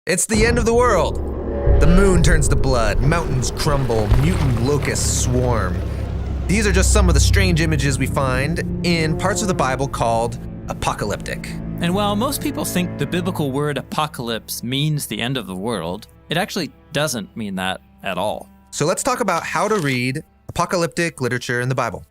It's the end of the world. The moon turns to blood, mountains crumble, mutant locusts swarm. These are just some of the strange images we find in parts of the Bible called apocalyptic. And while most people think the biblical word apocalypse means the end of the world, it actually doesn't mean that at all. So let's talk about how to read apocalyptic literature in the Bible.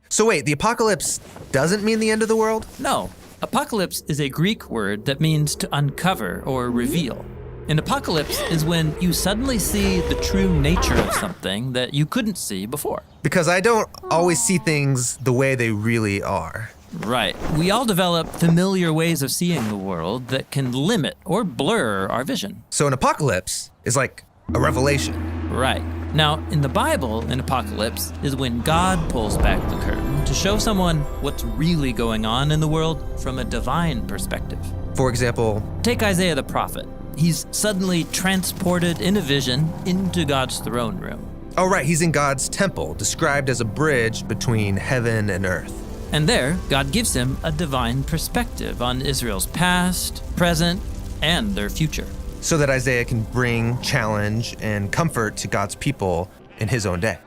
So wait, the apocalypse doesn't mean the end of the world? No, apocalypse is a Greek word that means to uncover or reveal. An apocalypse is when you suddenly see the true nature of something that you couldn't see before. Because I don't always see things the way they really are. Right. We all develop familiar ways of seeing the world that can limit or blur our vision. So an apocalypse is like a revelation. Right. Now, in the Bible, an apocalypse is when God pulls back the curtain to show someone what's really going on in the world from a divine perspective. For example, take Isaiah the prophet. He's suddenly transported in a vision into God's throne room. Oh right, he's in God's temple, described as a bridge between heaven and earth. And there, God gives him a divine perspective on Israel's past, present, and their future. So that Isaiah can bring challenge and comfort to God's people in his own day.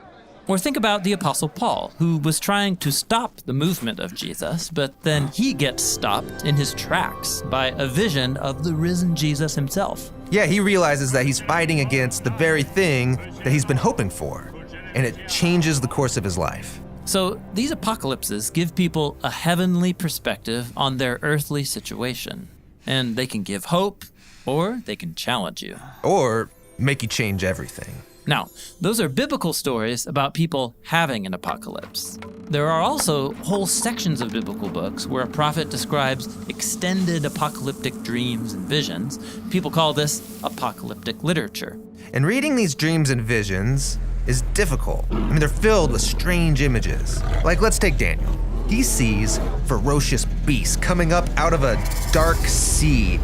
Or think about the Apostle Paul, who was trying to stop the movement of Jesus, but then he gets stopped in his tracks by a vision of the risen Jesus himself. Yeah, he realizes that he's fighting against the very thing that he's been hoping for, and it changes the course of his life. So these apocalypses give people a heavenly perspective on their earthly situation, and they can give hope, or they can challenge you. Or make you change everything. Now, those are biblical stories about people having an apocalypse. There are also whole sections of biblical books where a prophet describes extended apocalyptic dreams and visions. People call this apocalyptic literature. And reading these dreams and visions is difficult. I mean, they're filled with strange images. Like, let's take Daniel. He sees ferocious beasts coming up out of a dark sea,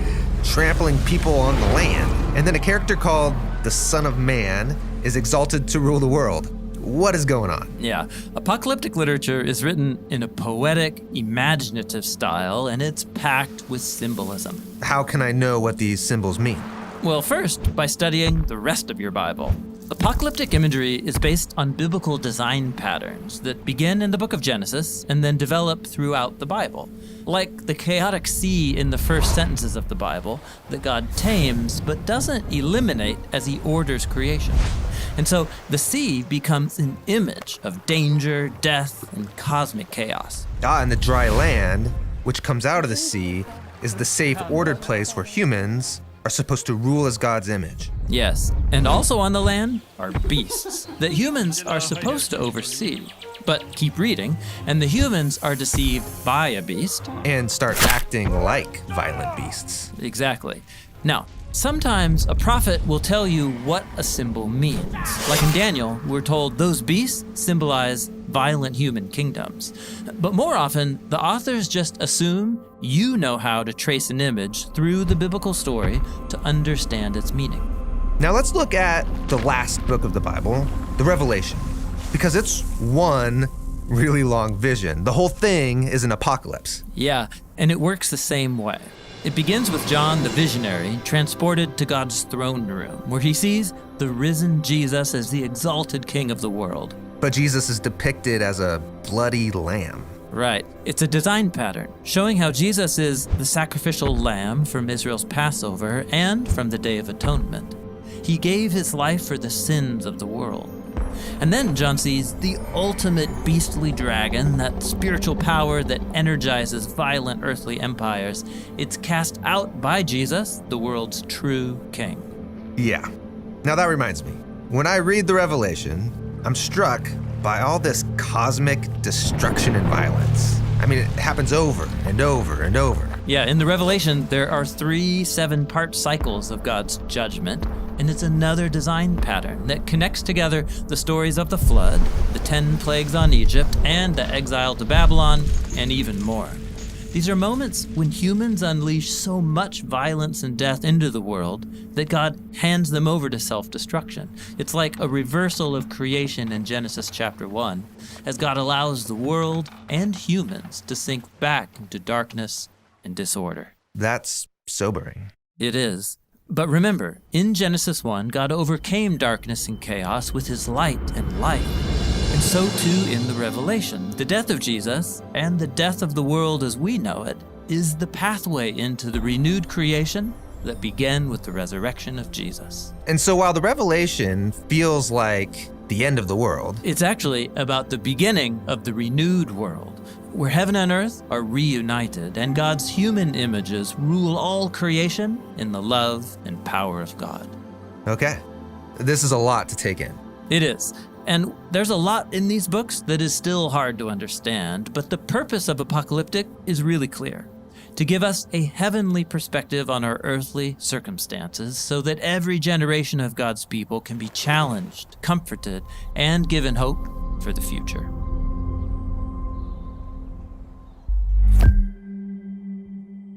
trampling people on the land. And then a character called the Son of Man is exalted to rule the world. What is going on? Yeah, apocalyptic literature is written in a poetic, imaginative style, and it's packed with symbolism. How can I know what these symbols mean? Well, first, by studying the rest of your Bible. Apocalyptic imagery is based on biblical design patterns that begin in the book of Genesis and then develop throughout the Bible. Like the chaotic sea in the first sentences of the Bible that God tames but doesn't eliminate as he orders creation. And so the sea becomes an image of danger, death, and cosmic chaos. And the dry land, which comes out of the sea, is the safe, ordered place where humans are supposed to rule as God's image. Yes, and also on the land are beasts that humans are supposed to oversee. But keep reading, and the humans are deceived by a beast. And start acting like violent beasts. Exactly. Now, sometimes a prophet will tell you what a symbol means. Like in Daniel, we're told those beasts symbolize violent human kingdoms. But more often, the authors just assume you know how to trace an image through the biblical story to understand its meaning. Now let's look at the last book of the Bible, the Revelation, because it's one really long vision. The whole thing is an apocalypse. Yeah, and it works the same way. It begins with John the visionary transported to God's throne room, where he sees the risen Jesus as the exalted king of the world. But Jesus is depicted as a bloody lamb. Right. It's a design pattern showing how Jesus is the sacrificial lamb from Israel's Passover and from the Day of Atonement. He gave his life for the sins of the world. And then John sees the ultimate beastly dragon, that spiritual power that energizes violent earthly empires. It's cast out by Jesus, the world's true king. Yeah. Now that reminds me, when I read the Revelation, I'm struck by all this cosmic destruction and violence. I mean, it happens over and over and over. Yeah, in the Revelation, there are 3 7-part cycles of God's judgment, and it's another design pattern that connects together the stories of the flood, the 10 plagues on Egypt, and the exile to Babylon, and even more. These are moments when humans unleash so much violence and death into the world that God hands them over to self-destruction. It's like a reversal of creation in Genesis chapter 1, as God allows the world and humans to sink back into darkness and disorder. That's sobering. It is. But remember, in Genesis 1, God overcame darkness and chaos with his light and light. And so too in the Revelation. The death of Jesus and the death of the world as we know it is the pathway into the renewed creation that began with the resurrection of Jesus. And so while the Revelation feels like the end of the world, it's actually about the beginning of the renewed world, where heaven and earth are reunited and God's human images rule all creation in the love and power of God. Okay, this is a lot to take in. It is. And there's a lot in these books that is still hard to understand, but the purpose of Apocalyptic is really clear: to give us a heavenly perspective on our earthly circumstances so that every generation of God's people can be challenged, comforted, and given hope for the future.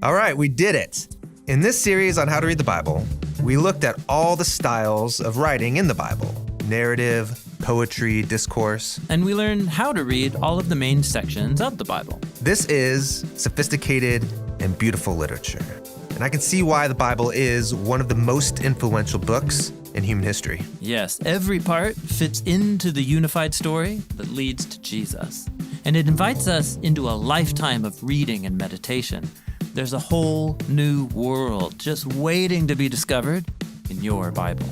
All right, we did it. In this series on how to read the Bible, we looked at all the styles of writing in the Bible: narrative, poetry, discourse. And we learned how to read all of the main sections of the Bible. This is sophisticated and beautiful literature. And I can see why the Bible is one of the most influential books in human history. Yes, every part fits into the unified story that leads to Jesus. And it invites us into a lifetime of reading and meditation. There's a whole new world just waiting to be discovered in your Bible.